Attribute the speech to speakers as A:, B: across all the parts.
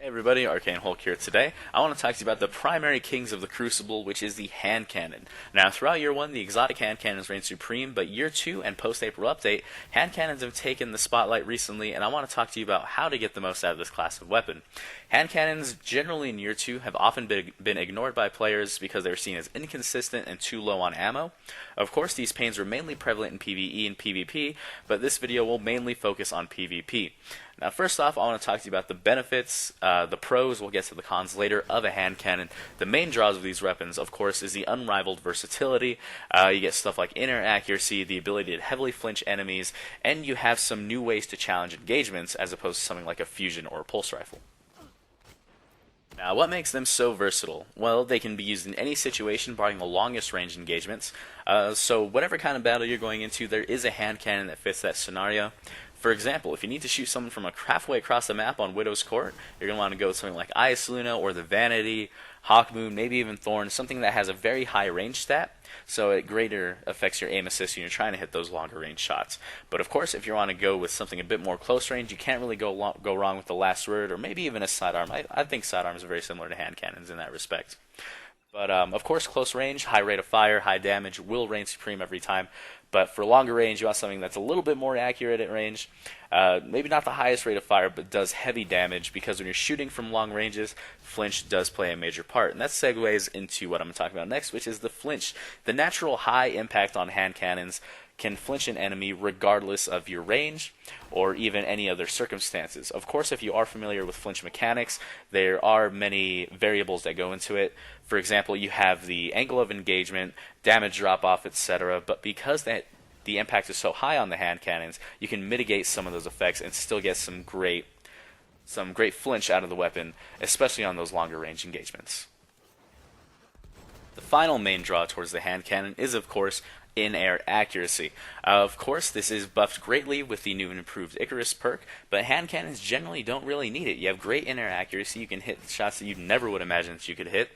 A: Hey everybody, Arcane Hulk here today. I want to talk to you about the primary kings of the Crucible, which is the hand cannon. Now, throughout Year 1, the exotic hand cannons reign supreme, but Year 2 and post-April update, hand cannons have taken the spotlight recently, and I want to talk to you about how to get the most out of this class of weapon. Hand cannons, generally in Year 2, have often been ignored by players because they're seen as inconsistent and too low on ammo. Of course, these pains are mainly prevalent in PvE and PvP, but this video will mainly focus on PvP. Now, first off, I want to talk to you about the benefits, the pros, we'll get to the cons later, of a hand cannon. The main draws of these weapons, of course, is the unrivaled versatility. You get stuff like inner accuracy, the ability to heavily flinch enemies, and you have some new ways to challenge engagements as opposed to something like a fusion or a pulse rifle. Now, what makes them so versatile? Well, they can be used in any situation, barring the longest range engagements. So whatever kind of battle you're going into, there is a hand cannon that fits that scenario. For example, if you need to shoot someone from halfway across the map on Widow's Court, you're going to want to go with something like Ice Luna or the Vanity, Hawkmoon, maybe even Thorn, something that has a very high range stat, so it greater affects your aim assist when you're trying to hit those longer range shots. But of course, if you want to go with something a bit more close range, you can't really go wrong with the Last Word or maybe even a sidearm. I think sidearms are very similar to hand cannons in that respect. But of course, close range, high rate of fire, high damage will reign supreme every time. But for longer range, you want something that's a little bit more accurate at range. Maybe not the highest rate of fire, but does heavy damage, because when you're shooting from long ranges, flinch does play a major part. And that segues into what I'm going to talk about next, which is the flinch. The natural high impact on hand cannons can flinch an enemy regardless of your range or even any other circumstances. Of course, if you are familiar with flinch mechanics, there are many variables that go into it. For example, you have the angle of engagement, damage drop-off, etc. But because the impact is so high on the hand cannons, you can mitigate some of those effects and still get some great flinch out of the weapon, especially on those longer range engagements. The final main draw towards the hand cannon is, of course, in-air accuracy. Of course, this is buffed greatly with the new and improved Icarus perk, but hand cannons generally don't really need it. You have great in-air accuracy, you can hit shots that you never would imagine that you could hit.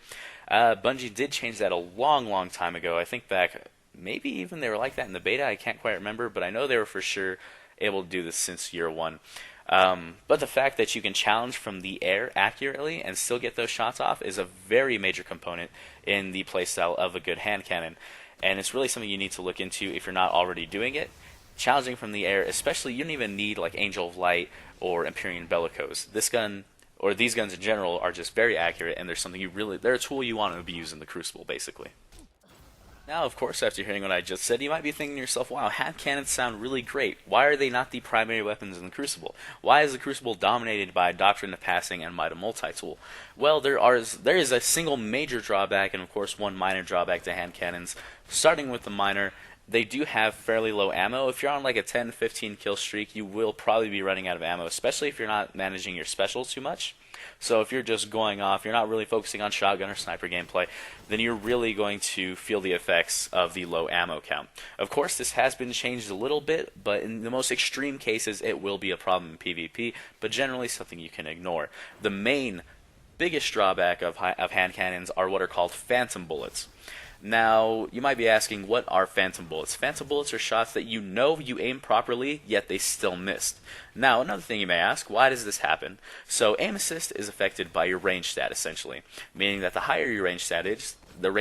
A: Bungie did change that a long time ago. I think back, maybe even they were like that in the beta, I can't quite remember, but I know they were for sure able to do this since Year 1. But the fact that you can challenge from the air accurately and still get those shots off is a very major component in the playstyle of a good hand cannon. And it's really something you need to look into if you're not already doing it. Challenging from the air, especially, you don't even need like Angel of Light or Empyrean Bellicose. This gun, or these guns in general, are just very accurate, and they're a tool you want to abuse in the Crucible, basically. Now, of course, after hearing what I just said, you might be thinking to yourself, wow, hand cannons sound really great. Why are they not the primary weapons in the Crucible? Why is the Crucible dominated by Doctrine of Passing and Might of Multi-Tool? Well, there is a single major drawback, and of course one minor drawback to hand cannons. Starting with the minor, they do have fairly low ammo. If you're on like a 10-15 kill streak, you will probably be running out of ammo, especially if you're not managing your specials too much. So if you're just going off, you're not really focusing on shotgun or sniper gameplay, then you're really going to feel the effects of the low ammo count. Of course, this has been changed a little bit, but in the most extreme cases, it will be a problem in PvP, but generally something you can ignore. The biggest drawback of hand cannons are what are called phantom bullets. Now, you might be asking, what are phantom bullets? Phantom bullets are shots that you know you aim properly, yet they still missed. Now, another thing you may ask, why does this happen? So, aim assist is affected by your range stat, essentially, meaning that the higher your range stat is, the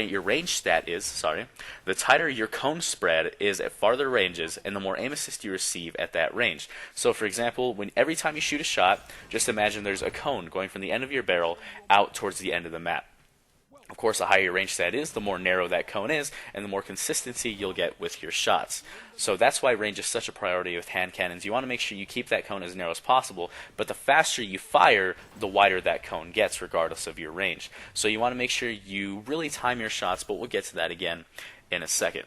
A: tighter your cone spread is at farther ranges, and the more aim assist you receive at that range. So, for example, every time you shoot a shot, just imagine there's a cone going from the end of your barrel out towards the end of the map. Of course, the higher your range stat is, the more narrow that cone is, and the more consistency you'll get with your shots. So that's why range is such a priority with hand cannons. You want to make sure you keep that cone as narrow as possible, but the faster you fire, the wider that cone gets, regardless of your range. So you want to make sure you really time your shots, but we'll get to that again in a second.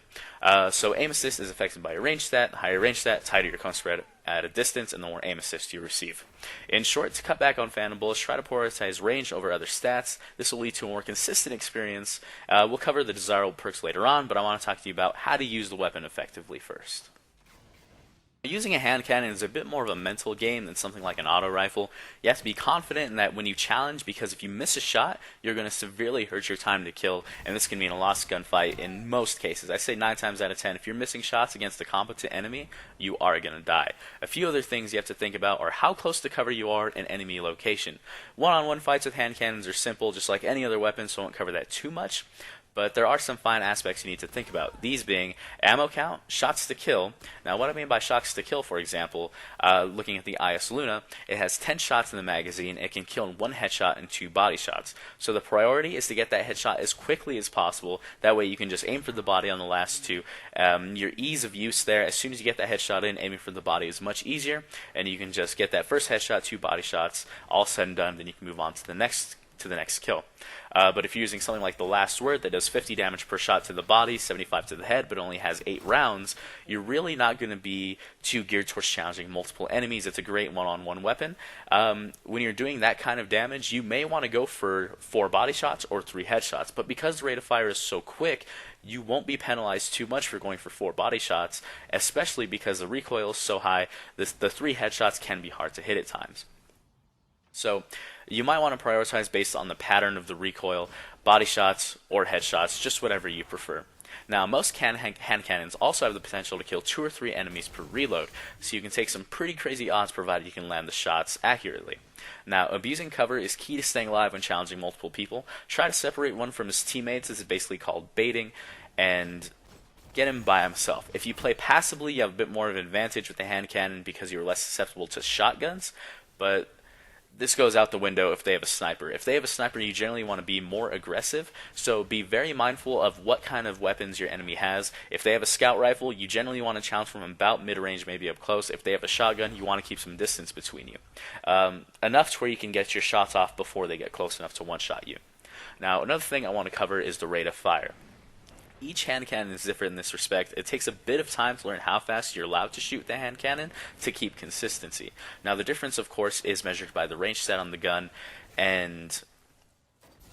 A: So aim assist is affected by your range stat. Higher range stat, tighter your cone spread at a distance, and the more aim assist you receive. In short, to cut back on phantom bullets, try to prioritize range over other stats. This will lead to a more consistent experience. We'll cover the desirable perks later on, but I want to talk to you about how to use the weapon effectively first. Using a hand cannon is a bit more of a mental game than something like an auto rifle. You have to be confident in that when you challenge, because if you miss a shot, you're going to severely hurt your time to kill, and this can mean a lost gunfight in most cases. I say 9 times out of 10, if you're missing shots against a competent enemy, you are going to die. A few other things you have to think about are how close to cover you are in enemy location. One-on-one fights with hand cannons are simple, just like any other weapon, so I won't cover that too much. But there are some fine aspects you need to think about. These being ammo count, shots to kill. Now, what I mean by shots to kill, for example, looking at the IS Luna, it has 10 shots in the magazine. It can kill in 1 headshot and 2 body shots. So the priority is to get that headshot as quickly as possible. That way you can just aim for the body on the last 2. Your ease of use there, as soon as you get that headshot in, aiming for the body is much easier. And you can just get that first headshot, 2 body shots, all said and done. Then you can move on to the next kill. But if you're using something like the Last Word that does 50 damage per shot to the body, 75 to the head, but only has 8 rounds, you're really not going to be too geared towards challenging multiple enemies. It's a great one-on-one weapon. When you're doing that kind of damage, you may want to go for 4 body shots or 3 headshots, but because the rate of fire is so quick, you won't be penalized too much for going for 4 body shots, especially because the recoil is so high. The 3 headshots can be hard to hit at times. So you might want to prioritize based on the pattern of the recoil, body shots or headshots, just whatever you prefer. Now, most hand cannons also have the potential to kill 2 or 3 enemies per reload, so you can take some pretty crazy odds provided you can land the shots accurately. Now, abusing cover is key to staying alive when challenging multiple people. Try to separate one from his teammates, this is basically called baiting, and get him by himself. If you play passively, you have a bit more of an advantage with the hand cannon because you're less susceptible to shotguns, but this goes out the window if they have a sniper. If they have a sniper, you generally want to be more aggressive, so be very mindful of what kind of weapons your enemy has. If they have a scout rifle, you generally want to challenge from about mid-range, maybe up close. If they have a shotgun, you want to keep some distance between you. Enough to where you can get your shots off before they get close enough to one-shot you. Now, another thing I want to cover is the rate of fire. Each hand cannon is different in this respect. It takes a bit of time to learn how fast you're allowed to shoot the hand cannon to keep consistency. Now, the difference, of course, is measured by the range set on the gun and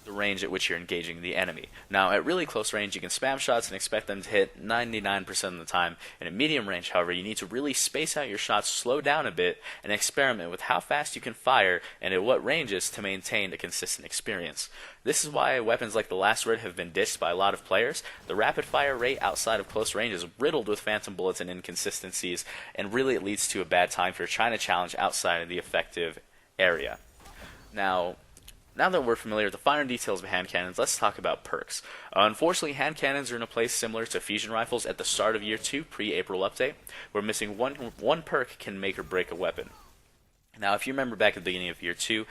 A: the range at which you're engaging the enemy. Now, at really close range, you can spam shots and expect them to hit 99% of the time. And at medium range, however, you need to really space out your shots, slow down a bit, and experiment with how fast you can fire and at what ranges to maintain a consistent experience. This is why weapons like the Last Word have been ditched by a lot of players. The rapid fire rate outside of close range is riddled with phantom bullets and inconsistencies, and really it leads to a bad time if you're trying to challenge outside of the effective area. Now that we're familiar with the finer details of hand cannons, let's talk about perks. Unfortunately, hand cannons are in a place similar to fusion rifles at the start of Year 2, pre-April update, where missing one perk can make or break a weapon. Now, if you remember back at the beginning of Year 2,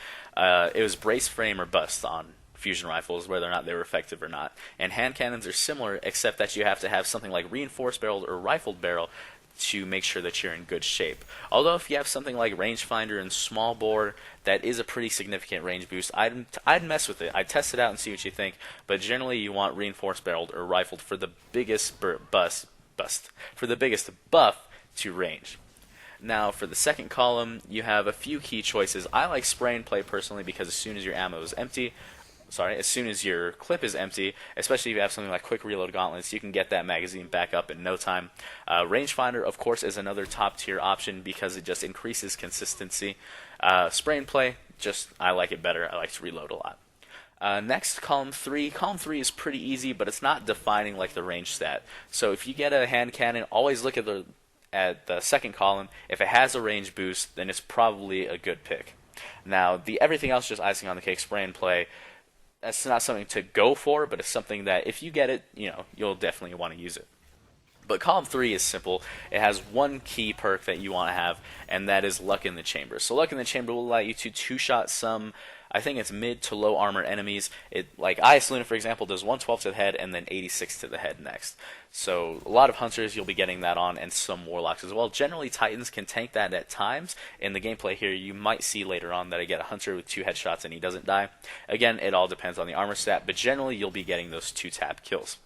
A: it was brace frame or bust on fusion rifles, whether or not they were effective or not. And hand cannons are similar, except that you have to have something like reinforced barrel or rifled barrel to make sure that you're in good shape. Although if you have something like rangefinder and small bore, that is a pretty significant range boost. I'd mess with it. I'd test it out and see what you think, but generally you want reinforced barreled or rifled for the biggest buff to range. Now, for the second column, you have a few key choices. I like spray and play personally because as soon as your as soon as your clip is empty, especially if you have something like quick reload gauntlets, you can get that magazine back up in no time. Rangefinder, of course, is another top tier option because it just increases consistency. Spray and play, I like it better. I like to reload a lot. Next, column 3. Column 3 is pretty easy, but it's not defining like the range stat. So if you get a hand cannon, always look at the second column. If it has a range boost, then it's probably a good pick. Now, everything else just icing on the cake, spray and play. That's not something to go for, but it's something that if you get it, you'll definitely want to use it. But column 3 is simple. It has one key perk that you want to have, and that is Luck in the Chamber. So Luck in the Chamber will allow you to two-shot some, I think it's mid to low armor enemies. Like IS Luna, for example, does 112 to the head and then 86 to the head next. So a lot of Hunters, you'll be getting that on, and some Warlocks as well. Generally, Titans can tank that at times. In the gameplay here, you might see later on that I get a Hunter with 2 headshots and he doesn't die. Again, it all depends on the armor stat, but generally you'll be getting those 2-tap kills.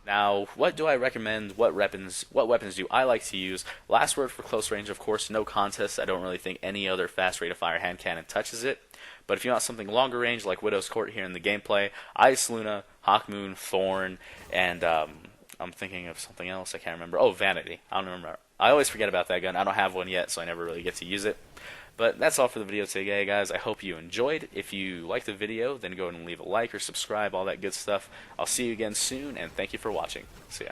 A: Now, what do I recommend? What weapons do I like to use? Last Word for close range, of course, no contest. I don't really think any other fast rate of fire hand cannon touches it. But if you want something longer range, like Widow's Court here in the gameplay, Ice Luna, Hawk Moon, Thorn, and I'm thinking of something else. I can't remember. Oh, Vanity. I don't remember. I always forget about that gun. I don't have one yet, so I never really get to use it. But that's all for the video today, guys. I hope you enjoyed. If you liked the video, then go ahead and leave a like or subscribe, all that good stuff. I'll see you again soon, and thank you for watching. See ya.